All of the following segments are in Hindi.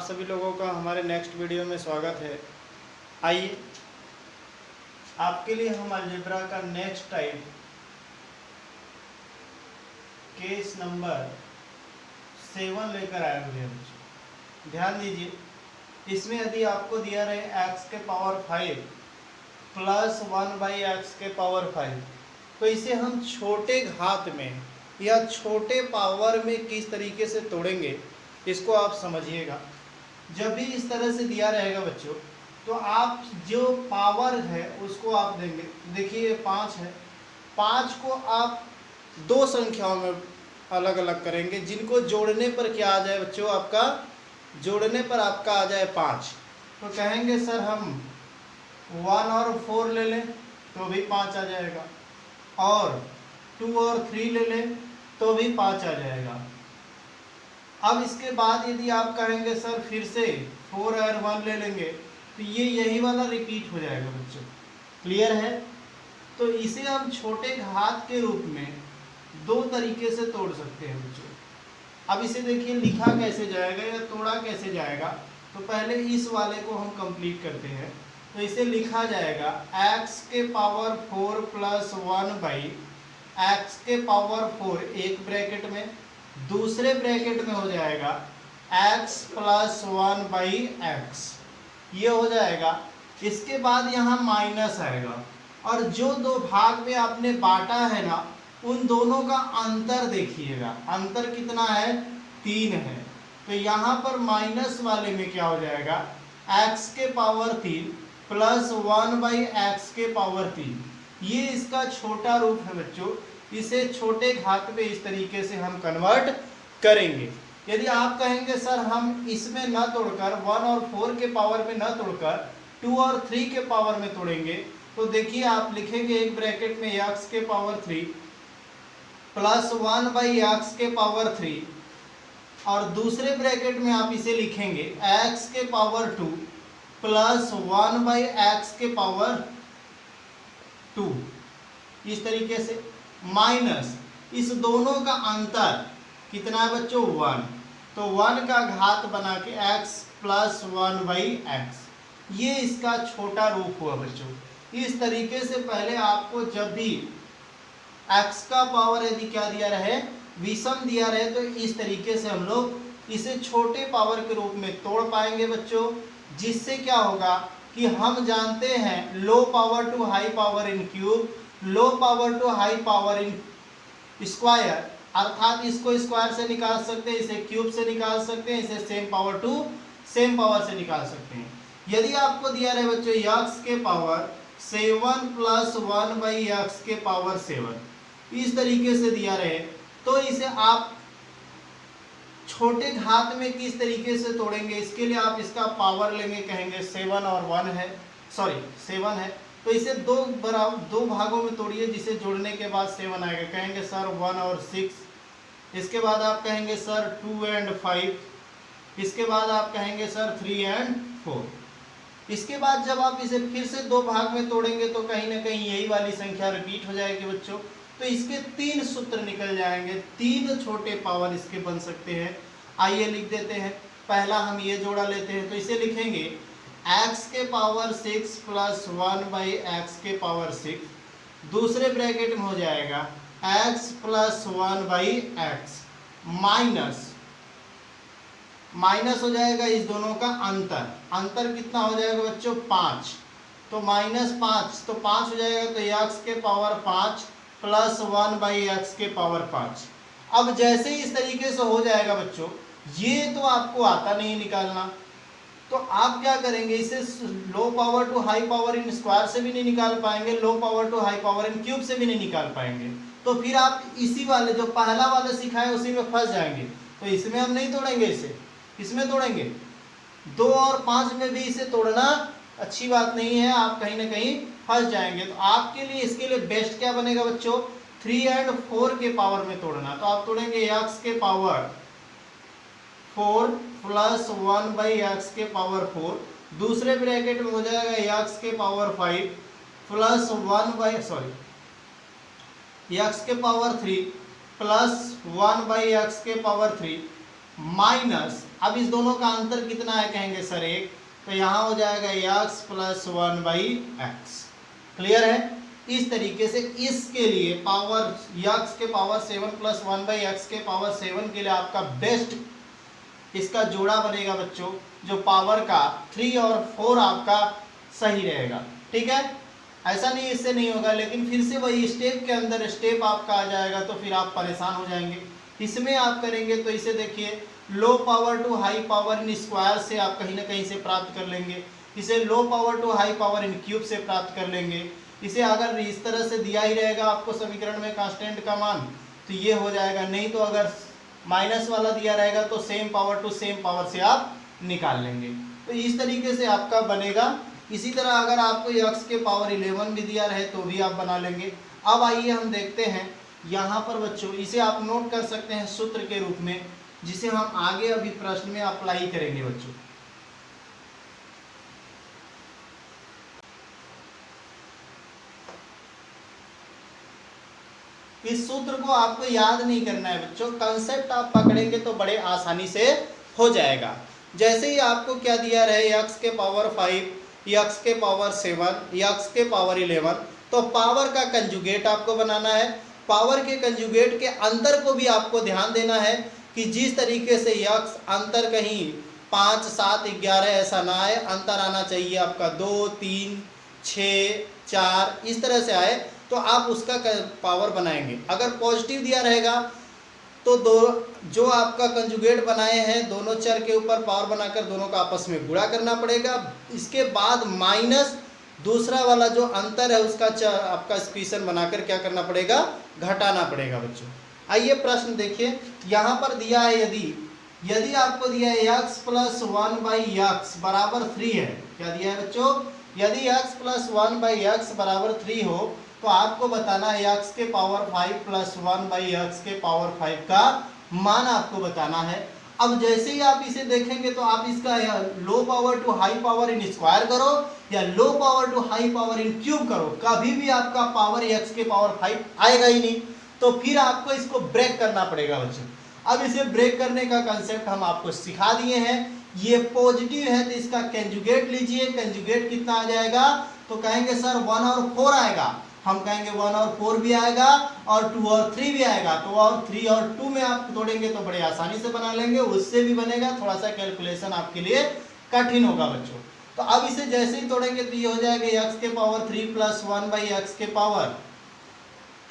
सभी लोगों का हमारे नेक्स्ट वीडियो में स्वागत है। आइए आपके लिए हम अलजेब्रा का नेक्स्ट टाइप केस नंबर 7 लेकर आए हुए हैं बच्चों। ध्यान दीजिए, इसमें यदि आपको दिया रहे x के पावर 5 प्लस 1/x के पावर 5, तो इसे हम छोटे घात में या छोटे पावर में किस तरीके से तोड़ेंगे इसको आप समझिएगा। जब भी इस तरह से दिया रहेगा बच्चों, तो आप जो पावर है उसको आप देंगे। देखिए 5 है, 5 को आप दो संख्याओं में अलग अलग करेंगे, जिनको जोड़ने पर क्या आ जाए बच्चों, आपका जोड़ने पर आपका आ जाए 5। तो कहेंगे सर हम 1 और 4 ले लें तो भी 5 आ जाएगा, और 2 और 3 ले लें तो भी 5 आ जाएगा। अब इसके बाद यदि आप कहेंगे सर फिर से 4 और 1 ले लेंगे, तो ये यही वाला रिपीट हो जाएगा बच्चों। क्लियर है? तो इसे हम छोटे घात के रूप में दो तरीके से तोड़ सकते हैं बच्चों। अब इसे देखिए लिखा कैसे जाएगा या तोड़ा कैसे जाएगा। तो पहले इस वाले को हम कंप्लीट करते हैं। तो इसे लिखा जाएगा x के पावर 4 प्लस 1/x के पावर 4, एक ब्रैकेट में, दूसरे ब्रैकेट में हो जाएगा x प्लस 1/x, ये हो जाएगा। इसके बाद यहाँ माइनस आएगा, और जो दो भाग में आपने बांटा है ना, उन दोनों का अंतर देखिएगा। अंतर कितना है? 3 है। तो यहाँ पर माइनस वाले में क्या हो जाएगा, x के पावर 3 प्लस 1/x के पावर 3। ये इसका छोटा रूप है बच्चों। इसे छोटे घात में इस तरीके से हम कन्वर्ट करेंगे। यदि आप कहेंगे सर हम इसमें न तोड़कर 1 और 4 के पावर में न तोड़कर 2 और 3 के पावर में तोड़ेंगे, तो देखिए आप लिखेंगे एक ब्रैकेट में x के पावर 3 प्लस 1/x के पावर 3, और दूसरे ब्रैकेट में आप इसे लिखेंगे x के पावर 2 प्लस 1/x के पावर 2, इस तरीके से, माइनस इस दोनों का अंतर कितना है बच्चों, 1। तो 1 का घात बना के x प्लस 1/x, ये इसका छोटा रूप हुआ बच्चों। इस तरीके से पहले आपको जब भी x का पावर यदि क्या दिया रहे, विषम दिया रहे, तो इस तरीके से हम लोग इसे छोटे पावर के रूप में तोड़ पाएंगे बच्चों। जिससे क्या होगा कि हम जानते हैं low power to high power in cube, low power to high power in square, अर्थात इसको स्क्वायर से निकाल सकते हैं, इसे क्यूब से निकाल सकते हैं, इसे same power to same power से निकाल सकते हैं। यदि आपको दिया रहे बच्चों x के पावर 7 प्लस 1/x के पावर 7, इस तरीके से दिया रहे, तो इसे आप छोटे घात में किस तरीके से तोड़ेंगे, इसके लिए आप इसका पावर लेंगे, कहेंगे 7 और 1 है, सॉरी 7 है, तो इसे दो भागों में तोड़िए, जिसे जोड़ने के बाद 7 आएगा। कहेंगे सर 1 और 6, इसके बाद आप कहेंगे सर 2 और 5, इसके बाद आप कहेंगे सर 3 और 4। इसके बाद जब आप इसे फिर से दो भाग में तोड़ेंगे तो कहीं ना कहीं यही वाली संख्या रिपीट हो जाएगी बच्चों। तो इसके 3 सूत्र निकल जाएंगे, 3 छोटे पावर इसके बन सकते हैं। आइए लिख देते हैं। पहला हम ये जोड़ा लेते हैं, तो इसे लिखेंगे x के पावर 6 प्लस 1/x के पावर 6, दूसरे ब्रैकेट में हो जाएगा x प्लस 1/x, माइनस हो जाएगा इस दोनों का अंतर। अंतर कितना हो जाएगा बच्चों, 5। तो -5, तो 5 हो जाएगा, तो x के पावर 5 प्लस 1/x के पावर 5। अब जैसे ही इस तरीके से हो जाएगा बच्चों, ये तो आपको आता नहीं निकालना, तो आप क्या करेंगे, इसे low power to high power in square से भी नहीं निकाल पाएंगे, low power to high power in cube से भी नहीं निकाल पाएंगे। तो फिर आप इसी वाले जो पहला वाला सिखाए उसी में फंस जाएंगे। तो इसमें हम नहीं तोड़ेंगे, इसे इसमें तोड़ेंगे। 2 और 5 में भी इसे तोड़ना अच्छी बात नहीं है, आप कहीं ना कहीं फंस जाएंगे। तो आपके लिए इसके लिए बेस्ट क्या बनेगा बच्चों, 3 और 4 के पावर में तोड़ना। तो आप तोड़ेंगे x के पावर 4 प्लस 1/x के पावर 4, दूसरे ब्रैकेट में हो जाएगा x के पावर 5 प्लस x के पावर 3 प्लस 1/x के पावर 3, माइनस, अब इस दोनों का अंतर कितना है कहेंगे सर 1, तो यहाँ हो जाएगा x प्लस 1/x। क्लियर है? इस तरीके से इसके लिए पावर x के पावर 7 प्लस 1/x के पावर 7 के लिए आपका बेस्ट इसका जोड़ा बनेगा बच्चों, जो पावर का 3 और 4 आपका सही रहेगा। ठीक है, ऐसा नहीं इससे नहीं होगा, लेकिन फिर से वही स्टेप के अंदर स्टेप आपका आ जाएगा तो फिर आप परेशान हो जाएंगे। इसमें आप करेंगे तो इसे देखिए low power to high power in square से आप कहीं ना कहीं से प्राप्त कर लेंगे, इसे low power to high power in cube से प्राप्त कर लेंगे। इसे अगर इस तरह से दिया ही रहेगा आपको समीकरण में कांस्टेंट का मान तो ये हो जाएगा, नहीं तो अगर माइनस वाला दिया रहेगा तो same power to same power से आप निकाल लेंगे। तो इस तरीके से आपका बनेगा। इसी तरह अगर आपको x के पावर 11 भी दिया रहे तो भी आप बना लेंगे। अब आइए हम देखते हैं यहाँ पर बच्चों, इसे आप नोट कर सकते हैं सूत्र के रूप में, जिसे हम आगे अभी प्रश्न में अप्लाई करेंगे बच्चों। इस सूत्र को आपको याद नहीं करना है बच्चों, कंसेप्ट आप पकड़ेंगे तो बड़े आसानी से हो जाएगा। जैसे ही आपको क्या दिया रहे x के पावर 5, x के पावर 7, x के पावर 11, तो पावर का कंजुगेट आपको बनाना है। पावर के कंजुगेट के अंतर को भी आपको ध्यान देना है कि जिस तरीके से x अंतर कहीं 5, 7, 11 ऐसा ना आए, अंतर आना चाहिए आपका 2, 3, 6, 4 इस तरह से आए तो आप उसका पावर बनाएंगे। अगर पॉजिटिव दिया रहेगा तो दो जो आपका कंजुगेट बनाए हैं दोनों चर के ऊपर पावर बनाकर दोनों का आपस में गुणा करना पड़ेगा। इसके बाद माइनस दूसरा वाला जो अंतर है उसका आपका स्पीशन बनाकर क्या करना पड़ेगा, घटाना पड़ेगा बच्चों। आइए प्रश्न देखिए, यहाँ पर दिया है यदि आपको दिया है x प्लस 1/x बराबर 3 है। क्या दिया है बच्चों? यदि x प्लस 1/x बराबर 3 हो तो आपको बताना है x के पावर 5 प्लस 1/x के पावर 5 का मान आपको बताना है। अब जैसे ही आप इसे देखेंगे तो आप इसका low power to high power in square करो या low power to high power in cube करो, कभी भी आपका पावर x के पावर 5 आएगा ही नहीं। तो फिर आपको इसको ब्रेक करना पड़ेगा बच्चों। अब इसे ब्रेक करने का कंसेप्ट हम आपको सिखा दिए हैं। ये पॉजिटिव है तो इसका कंजुगेट लीजिए, कंजुगेट कितना आ जाएगा तो कहेंगे सर 1 और 4 आएगा। हम कहेंगे 1 और 4 भी आएगा और 2 और 3 भी आएगा। तो और 3 और 2 में आप तोड़ेंगे तो बड़े आसानी से बना लेंगे, उससे भी बनेगा, थोड़ा सा कैलकुलेशन आपके लिए कठिन होगा बच्चों। तो अब इसे जैसे ही तोड़ेंगे तो ये हो जाएगा x के पावर 3 प्लस 1/x के पावर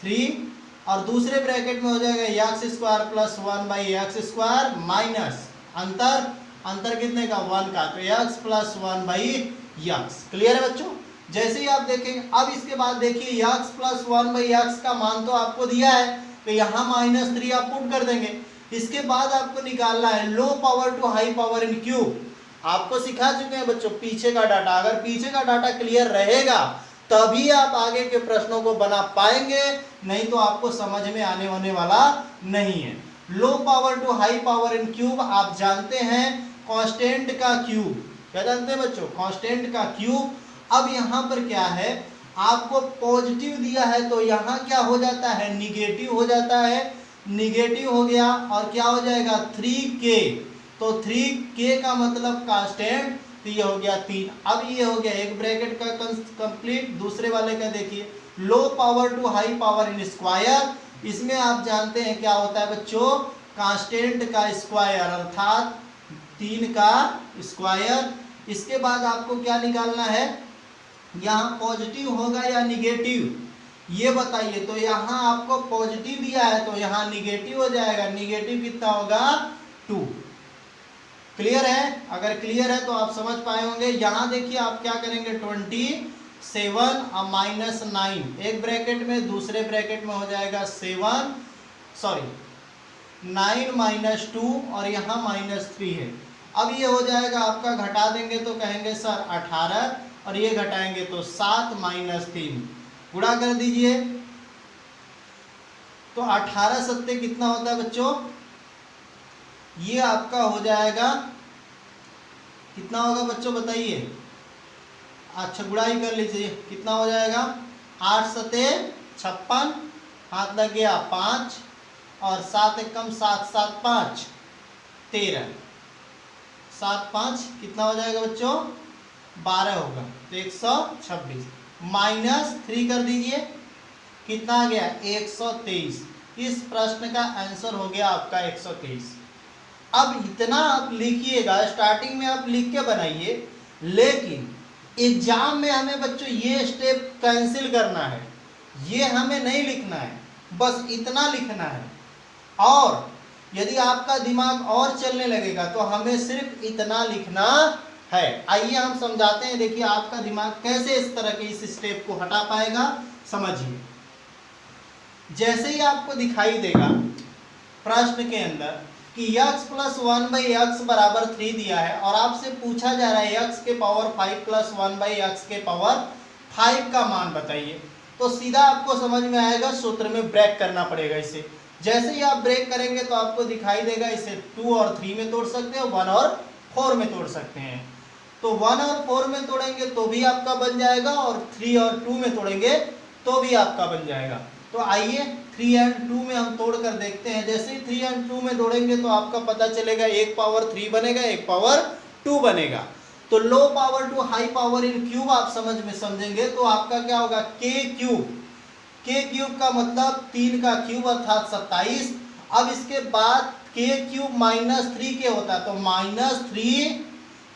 3 और दूसरे ब्रैकेट में हो जाएगा x square plus 1/x square minus अंतर कितने का 1 का, तो x प्लस 1/x। क्लियर है बच्चों? जैसे ही आप देखेंगे, अब इसके बाद देखिए x प्लस 1/x का मान तो आपको दिया है तो यहाँ -3 आप पुट कर देंगे। इसके बाद आपको निकालना है low power to high power in cube. आपको सिखा चुके हैं बच्चों पीछे का डाटा, अगर पीछे का डाटा क्लियर रहेगा तभी आप आगे के प्रश्नों को बना पाएंगे, नहीं तो आपको समझ में आने होने वाला नहीं है। Low power to high power in cube आप जानते हैं कांस्टेंट का क्यूब। क्या जानते हैं बच्चों? कांस्टेंट का क्यूब। अब यहाँ पर क्या है, आपको पॉजिटिव दिया है तो यहाँ क्या हो जाता है, निगेटिव हो जाता है। निगेटिव हो गया और क्या हो जाएगा 3k, तो 3k का मतलब कांस्टेंट, तो ये हो गया 3। अब ये हो गया एक ब्रैकेट का कंप्लीट। दूसरे वाले का देखिए low power to high power in square. इसमें आप जानते हैं क्या होता है बच्चों, कांस्टेंट का स्क्वायर अर्थात 3 का स्क्वायर। इसके बाद आपको क्या निकालना है, यहाँ पॉजिटिव होगा या निगेटिव ये बताइए। तो यहाँ आपको पॉजिटिव दिया है तो यहाँ निगेटिव हो जाएगा। निगेटिव कितना होगा 2। क्लियर है? अगर क्लियर है तो आप समझ पाए होंगे। यहाँ देखिए आप क्या करेंगे 27 और -9 एक ब्रैकेट में, दूसरे ब्रैकेट में हो जाएगा 9 - 2 और यहाँ -3 है। अब ये हो जाएगा आपका, घटा देंगे तो कहेंगे सर 18 और ये घटाएंगे तो 7 - 3 गुणा कर दीजिए तो 18 सत्ते कितना होता है बच्चों, ये आपका हो जाएगा कितना होगा बच्चों बताइए। अच्छा गुणाई कर लीजिए, कितना हो जाएगा 8 सत्ते 56, हाथ लग गया 5 और 7 एकम 7 7 5 13, 7 5 कितना हो जाएगा बच्चों 12 होगा, तो 126 माइनस 3 कर दीजिए, कितना आ गया 123। इस प्रश्न का आंसर हो गया आपका 123। अब इतना आप लिखिएगा, स्टार्टिंग में आप लिख के बनाइए, लेकिन एग्जाम में हमें बच्चों ये स्टेप कैंसिल करना है, ये हमें नहीं लिखना है, बस इतना लिखना है। और यदि आपका दिमाग और चलने लगेगा तो हमें सिर्फ इतना लिखना है। आइए हम समझाते हैं, देखिए आपका दिमाग कैसे इस तरह के इस स्टेप को हटा पाएगा, समझिए। जैसे ही आपको दिखाई देगा प्रश्न के अंदर कि x प्लस 1/x बराबर 3 दिया है और आपसे पूछा जा रहा है x के पावर 5 प्लस 1/x के पावर 5 का मान बताइए, तो सीधा आपको समझ में आएगा, सूत्र में ब्रेक करना पड़ेगा इसे। जैसे ही आप ब्रेक करेंगे तो आपको दिखाई देगा, इसे 2 और 3 में तोड़ सकते हैं, 1 और 4 में तोड़ सकते हैं। तो 1 और 4 में तोड़ेंगे तो भी आपका बन जाएगा, और 3 और 2 में तोड़ेंगे तो भी आपका बन जाएगा। तो आइए 3 और 2 में हम तोड़ कर देखते हैं। जैसे ही 3 और 2 में तोड़ेंगे तो आपका पता चलेगा, एक पावर 3 बनेगा, एक पावर 2 बनेगा। तो low power to high power in cube आप समझ में समझेंगे तो आपका क्या होगा, के क्यूब का मतलब 3 का क्यूब अर्थात 27। अब इसके बाद के क्यूब माइनस 3 के होता है, तो माइनस 3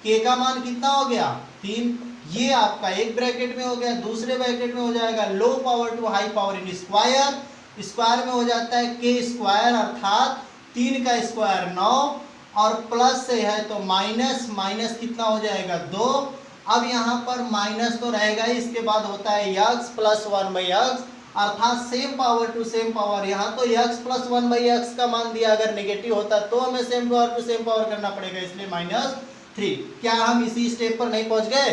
के का मान कितना हो गया 3। ये आपका एक ब्रैकेट में हो गया, दूसरे ब्रैकेट में हो जाएगा low power to high power in square, square में हो जाता है के स्क्वायर अर्थात 3 का स्क्वायर 9, और प्लस से है तो माइनस कितना हो जाएगा 2। अब यहाँ पर माइनस तो रहेगा ही, इसके बाद होता है x प्लस 1/x अर्थात same power to same power. यहाँ तो x प्लस 1/x का मान दिया, अगर नेगेटिव होता तो हमें same power to same power करना पड़ेगा, इसलिए -3। क्या हम इसी स्टेप पर नहीं पहुंच गए?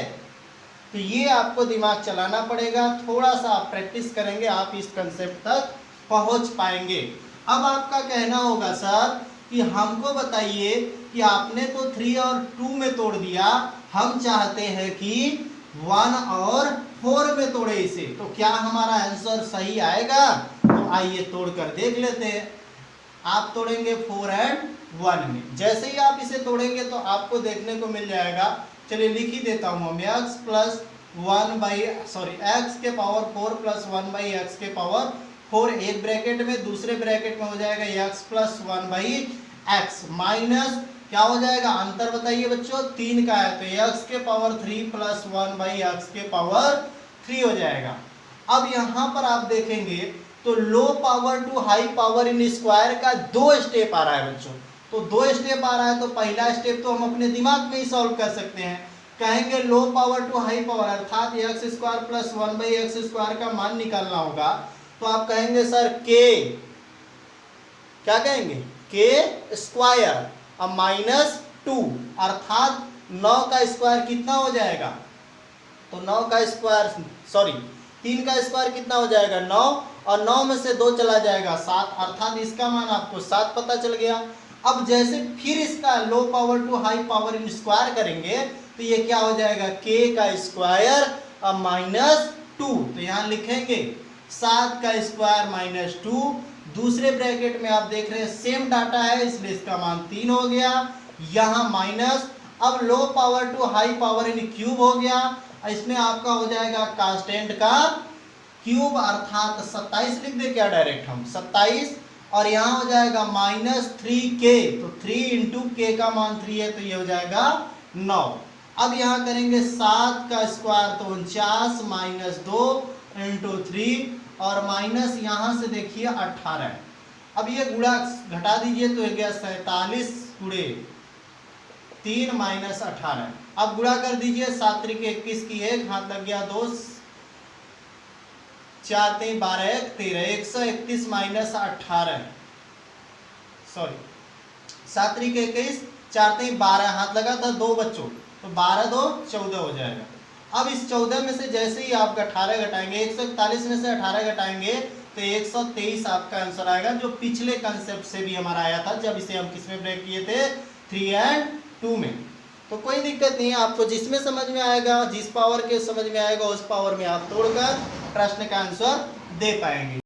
तो ये आपको दिमाग चलाना पड़ेगा, थोड़ा सा आप प्रैक्टिस करेंगे आप इस कंसेप्ट तक पहुंच पाएंगे। अब आपका कहना होगा सर कि हमको बताइए कि आपने तो 3 और 2 में तोड़ दिया, हम चाहते हैं कि 1 और 4 में तोड़े इसे, तो क्या हमारा आंसर सही आएगा? तो आइए तोड़ कर देख लेते हैं। आप तोड़ेंगे 4 और 1 में, जैसे ही आप इसे तोड़ेंगे तो आपको देखने को मिल जाएगा, चलिए लिख ही देता हूँ हम, x के पावर 4 प्लस 1/x के पावर 4 एक ब्रैकेट में, दूसरे ब्रैकेट में हो जाएगा x प्लस 1/x माइनस क्या हो जाएगा, अंतर बताइए बच्चों 3 का है, तो x के पावर 3 प्लस 1/x के पावर 3 हो जाएगा। अब यहाँ पर आप देखेंगे तो low power to high power in square का 2 स्टेप आ रहा है बच्चों, तो 2 स्टेप आ रहा है, तो पहला स्टेप तो हम अपने दिमाग में ही सॉल्व कर सकते हैं। कहेंगे low power to high power अर्थात x square plus 1/x square का मान निकालना होगा, तो आप कहेंगे सर के, क्या कहेंगे के स्क्वायर अब -2 अर्थात 9 का स्क्वायर कितना हो जाएगा, तो 9 का स्क्वायर 3 का स्क्वायर कितना हो जाएगा 9, और 9 में से 2 चला जाएगा 7 अर्थात इसका मान आपको 7 पता चल गया। अब जैसे फिर इसका low power to high power in square करेंगे तो ये क्या हो जाएगा, k का स्क्वायर अब -2, तो यहाँ लिखेंगे 7 का स्क्वायर -2, दूसरे ब्रैकेट में आप देख रहे हैं सेम डाटा है इसलिए इसका मान 3 हो गया, यहाँ माइनस, अब low power to high power in cube हो गया, इसमें आपका हो जाएगा कांस्टेंट का क्यूब अर्थात 27 लिख दे क्या डायरेक्ट हम 27, और यहाँ हो जाएगा -3k, तो 3 इंटू के का मान 3 है तो ये हो जाएगा 9। अब यहाँ करेंगे 7 का स्क्वायर तो 49 -2 इंटू 3 और माइनस यहाँ से देखिए 18। अब ये गुणा घटा दीजिए तो हो गया 47 गुणे 3 माइनस 18। अब गुणा कर दीजिए 7 3 21 की 1 हाथ लग गया 2 4 3 12 1 13 131 माइनस 18 7 3 21 4 3 12 हाथ लगा था 2 बच्चों तो 12 2 14 हो जाएगा। अब इस 14 में से जैसे ही आप 18 घटाएंगे 141 में से 18 घटाएंगे तो 123 आपका आंसर आएगा, जो पिछले कंसेप्ट से भी हमारा आया था जब इसे हम किस में ब्रेक किए थे 3 और 2 में। तो कोई दिक्कत नहीं है, आपको जिसमें समझ में आएगा, जिस पावर के समझ में आएगा उस पावर में आप तोड़कर प्रश्न का आंसर दे पाएंगे।